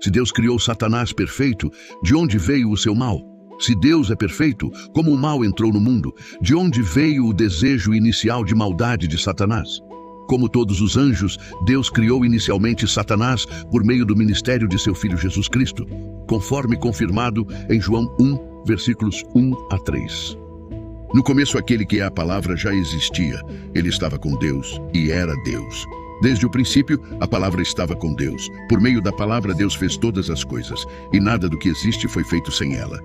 Se Deus criou Satanás perfeito, de onde veio o seu mal? Se Deus é perfeito, como o mal entrou no mundo? De onde veio o desejo inicial de maldade de Satanás? Como todos os anjos, Deus criou inicialmente Satanás por meio do ministério de seu Filho Jesus Cristo, conforme confirmado em João 1, versículos 1 a 3. No começo, aquele que é a palavra já existia. Ele estava com Deus e era Deus. Desde o princípio, a palavra estava com Deus. Por meio da palavra, Deus fez todas as coisas, e nada do que existe foi feito sem ela.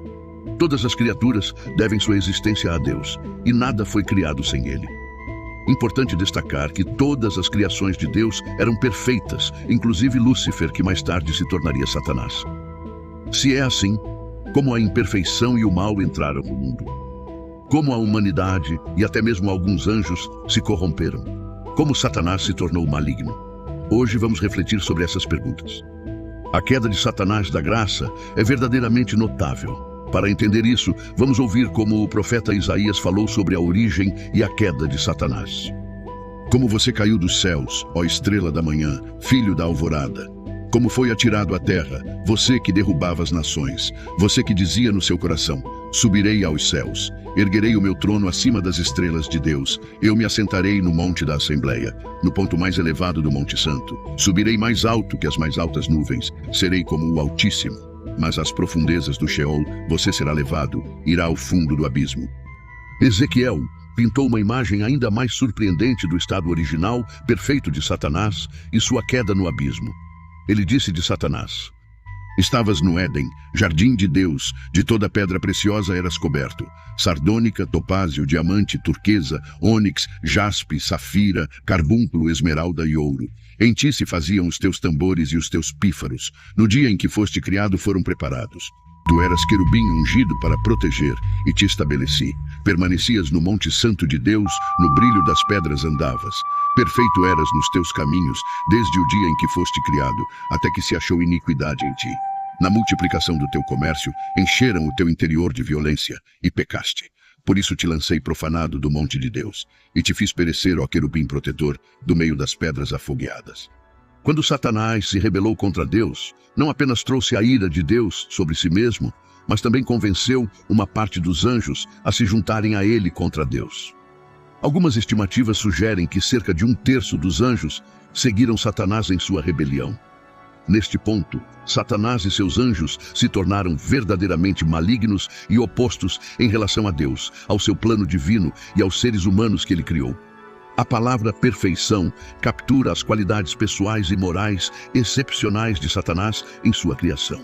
Todas as criaturas devem sua existência a Deus, e nada foi criado sem Ele. Importante destacar que todas as criações de Deus eram perfeitas, inclusive Lúcifer, que mais tarde se tornaria Satanás. Se é assim, como a imperfeição e o mal entraram no mundo? Como a humanidade e até mesmo alguns anjos se corromperam? Como Satanás se tornou maligno? Hoje vamos refletir sobre essas perguntas. A queda de Satanás da graça é verdadeiramente notável. Para entender isso, vamos ouvir como o profeta Isaías falou sobre a origem e a queda de Satanás. Como você caiu dos céus, ó estrela da manhã, filho da alvorada. Como foi atirado à terra, você que derrubava as nações, você que dizia no seu coração, subirei aos céus, erguerei o meu trono acima das estrelas de Deus, eu me assentarei no monte da Assembleia, no ponto mais elevado do Monte Santo, subirei mais alto que as mais altas nuvens, serei como o Altíssimo, mas às profundezas do Sheol você será levado, irá ao fundo do abismo. Ezequiel pintou uma imagem ainda mais surpreendente do estado original, perfeito de Satanás e sua queda no abismo. Ele disse de Satanás: estavas no Éden, jardim de Deus, de toda pedra preciosa eras coberto, sardônica, topázio, diamante, turquesa, ônix, jaspe, safira, carbúnculo, esmeralda e ouro. Em ti se faziam os teus tambores e os teus pífaros. No dia em que foste criado foram preparados. Tu eras querubim ungido para proteger, e te estabeleci. Permanecias no monte santo de Deus, no brilho das pedras andavas. Perfeito eras nos teus caminhos, desde o dia em que foste criado, até que se achou iniquidade em ti. Na multiplicação do teu comércio, encheram o teu interior de violência, e pecaste. Por isso te lancei profanado do monte de Deus, e te fiz perecer, ó querubim protetor, do meio das pedras afogueadas. Quando Satanás se rebelou contra Deus, não apenas trouxe a ira de Deus sobre si mesmo, mas também convenceu uma parte dos anjos a se juntarem a ele contra Deus. Algumas estimativas sugerem que cerca de 1/3 dos anjos seguiram Satanás em sua rebelião. Neste ponto, Satanás e seus anjos se tornaram verdadeiramente malignos e opostos em relação a Deus, ao seu plano divino e aos seres humanos que ele criou. A palavra perfeição captura as qualidades pessoais e morais excepcionais de Satanás em sua criação.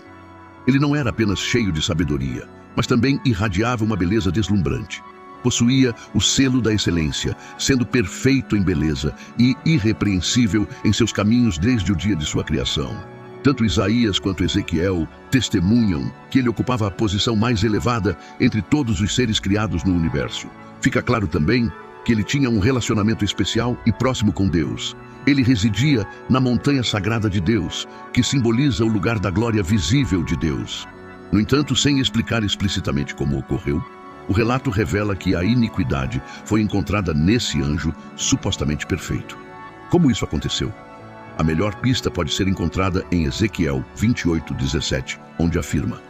Ele não era apenas cheio de sabedoria, mas também irradiava uma beleza deslumbrante. Possuía o selo da excelência, sendo perfeito em beleza e irrepreensível em seus caminhos desde o dia de sua criação. Tanto Isaías quanto Ezequiel testemunham que ele ocupava a posição mais elevada entre todos os seres criados no universo. Fica claro também que ele tinha um relacionamento especial e próximo com Deus. Ele residia na montanha sagrada de Deus, que simboliza o lugar da glória visível de Deus. No entanto, sem explicar explicitamente como ocorreu, o relato revela que a iniquidade foi encontrada nesse anjo supostamente perfeito. Como isso aconteceu? A melhor pista pode ser encontrada em Ezequiel 28:17, onde afirma: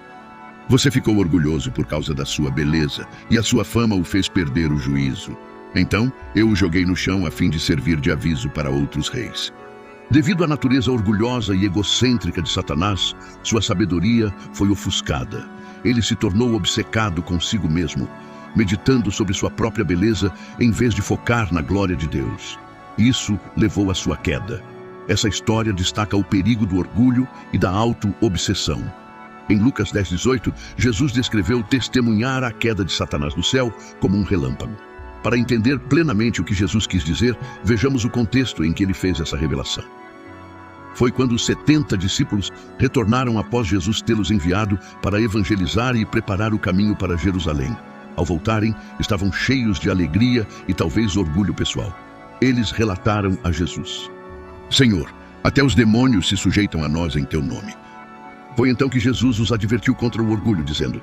você ficou orgulhoso por causa da sua beleza, e a sua fama o fez perder o juízo. Então, eu o joguei no chão a fim de servir de aviso para outros reis. Devido à natureza orgulhosa e egocêntrica de Satanás, sua sabedoria foi ofuscada. Ele se tornou obcecado consigo mesmo, meditando sobre sua própria beleza em vez de focar na glória de Deus. Isso levou à sua queda. Essa história destaca o perigo do orgulho e da auto-obsessão. Em Lucas 10:18, Jesus descreveu testemunhar a queda de Satanás do céu como um relâmpago. Para entender plenamente o que Jesus quis dizer, vejamos o contexto em que ele fez essa revelação. Foi quando os 70 discípulos retornaram após Jesus tê-los enviado para evangelizar e preparar o caminho para Jerusalém. Ao voltarem, estavam cheios de alegria e talvez orgulho pessoal. Eles relataram a Jesus: Senhor, até os demônios se sujeitam a nós em teu nome. Foi então que Jesus os advertiu contra o orgulho, dizendo: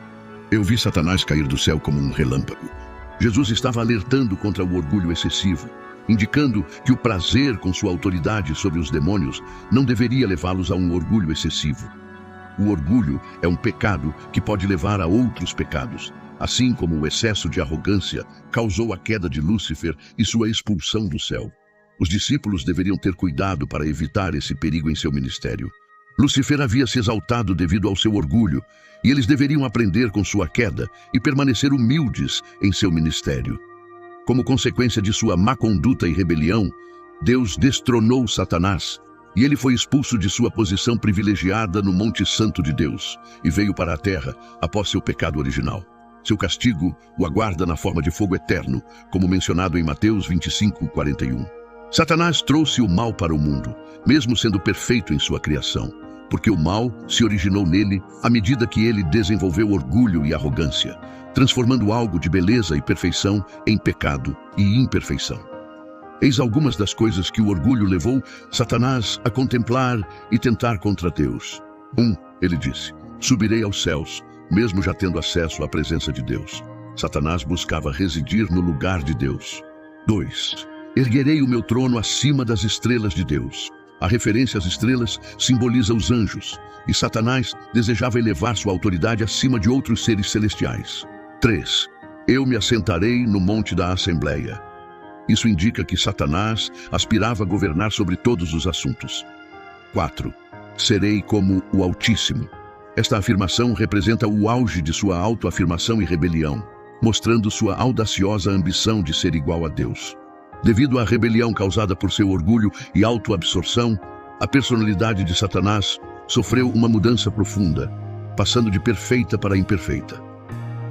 eu vi Satanás cair do céu como um relâmpago. Jesus estava alertando contra o orgulho excessivo, indicando que o prazer com sua autoridade sobre os demônios não deveria levá-los a um orgulho excessivo. O orgulho é um pecado que pode levar a outros pecados, assim como o excesso de arrogância causou a queda de Lúcifer e sua expulsão do céu. Os discípulos deveriam ter cuidado para evitar esse perigo em seu ministério. Lúcifer havia se exaltado devido ao seu orgulho, e eles deveriam aprender com sua queda e permanecer humildes em seu ministério. Como consequência de sua má conduta e rebelião, Deus destronou Satanás, e ele foi expulso de sua posição privilegiada no Monte Santo de Deus, e veio para a terra após seu pecado original. Seu castigo o aguarda na forma de fogo eterno, como mencionado em Mateus 25:41. Satanás trouxe o mal para o mundo, mesmo sendo perfeito em sua criação, porque o mal se originou nele à medida que ele desenvolveu orgulho e arrogância, transformando algo de beleza e perfeição em pecado e imperfeição. Eis algumas das coisas que o orgulho levou Satanás a contemplar e tentar contra Deus. 1. Ele disse: subirei aos céus, mesmo já tendo acesso à presença de Deus. Satanás buscava residir no lugar de Deus. 2. Erguerei o meu trono acima das estrelas de Deus. A referência às estrelas simboliza os anjos, e Satanás desejava elevar sua autoridade acima de outros seres celestiais. 3. Eu me assentarei no monte da Assembleia. Isso indica que Satanás aspirava a governar sobre todos os assuntos. 4. Serei como o Altíssimo. Esta afirmação representa o auge de sua autoafirmação e rebelião, mostrando sua audaciosa ambição de ser igual a Deus. Devido à rebelião causada por seu orgulho e autoabsorção, a personalidade de Satanás sofreu uma mudança profunda, passando de perfeita para imperfeita.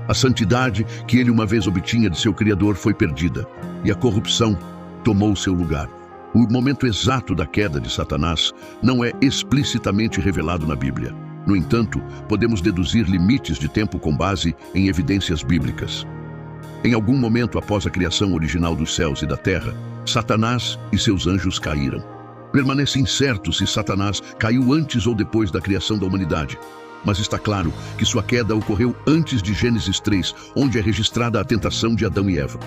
A santidade que ele uma vez obtinha de seu Criador foi perdida, e a corrupção tomou seu lugar. O momento exato da queda de Satanás não é explicitamente revelado na Bíblia. No entanto, podemos deduzir limites de tempo com base em evidências bíblicas. Em algum momento após a criação original dos céus e da terra, Satanás e seus anjos caíram. Permanece incerto se Satanás caiu antes ou depois da criação da humanidade, mas está claro que sua queda ocorreu antes de Gênesis 3, onde é registrada a tentação de Adão e Eva.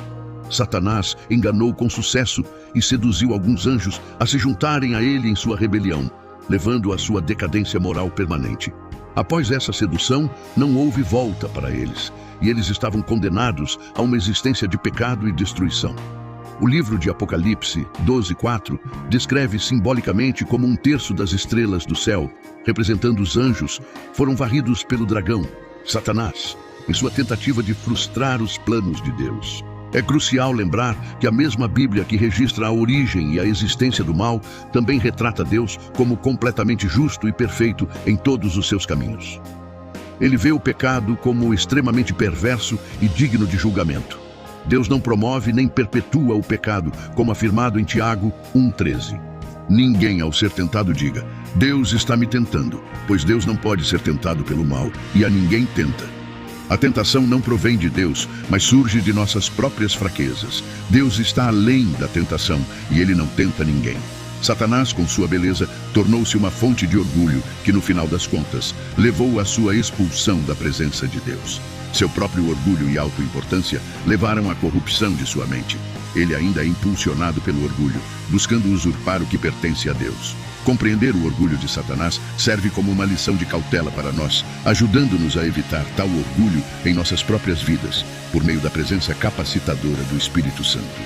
Satanás enganou com sucesso e seduziu alguns anjos a se juntarem a ele em sua rebelião, levando à sua decadência moral permanente. Após essa sedução, não houve volta para eles, e eles estavam condenados a uma existência de pecado e destruição. O livro de Apocalipse 12:4 descreve simbolicamente como 1/3 das estrelas do céu, representando os anjos, foram varridos pelo dragão, Satanás, em sua tentativa de frustrar os planos de Deus. É crucial lembrar que a mesma Bíblia que registra a origem e a existência do mal também retrata Deus como completamente justo e perfeito em todos os seus caminhos. Ele vê o pecado como extremamente perverso e digno de julgamento. Deus não promove nem perpetua o pecado, como afirmado em Tiago 1:13. Ninguém, ao ser tentado, diga: Deus está me tentando, pois Deus não pode ser tentado pelo mal, e a ninguém tenta. A tentação não provém de Deus, mas surge de nossas próprias fraquezas. Deus está além da tentação, e ele não tenta ninguém. Satanás, com sua beleza, tornou-se uma fonte de orgulho que, no final das contas, levou à sua expulsão da presença de Deus. Seu próprio orgulho e autoimportância levaram à corrupção de sua mente. Ele ainda é impulsionado pelo orgulho, buscando usurpar o que pertence a Deus. Compreender o orgulho de Satanás serve como uma lição de cautela para nós, ajudando-nos a evitar tal orgulho em nossas próprias vidas, por meio da presença capacitadora do Espírito Santo.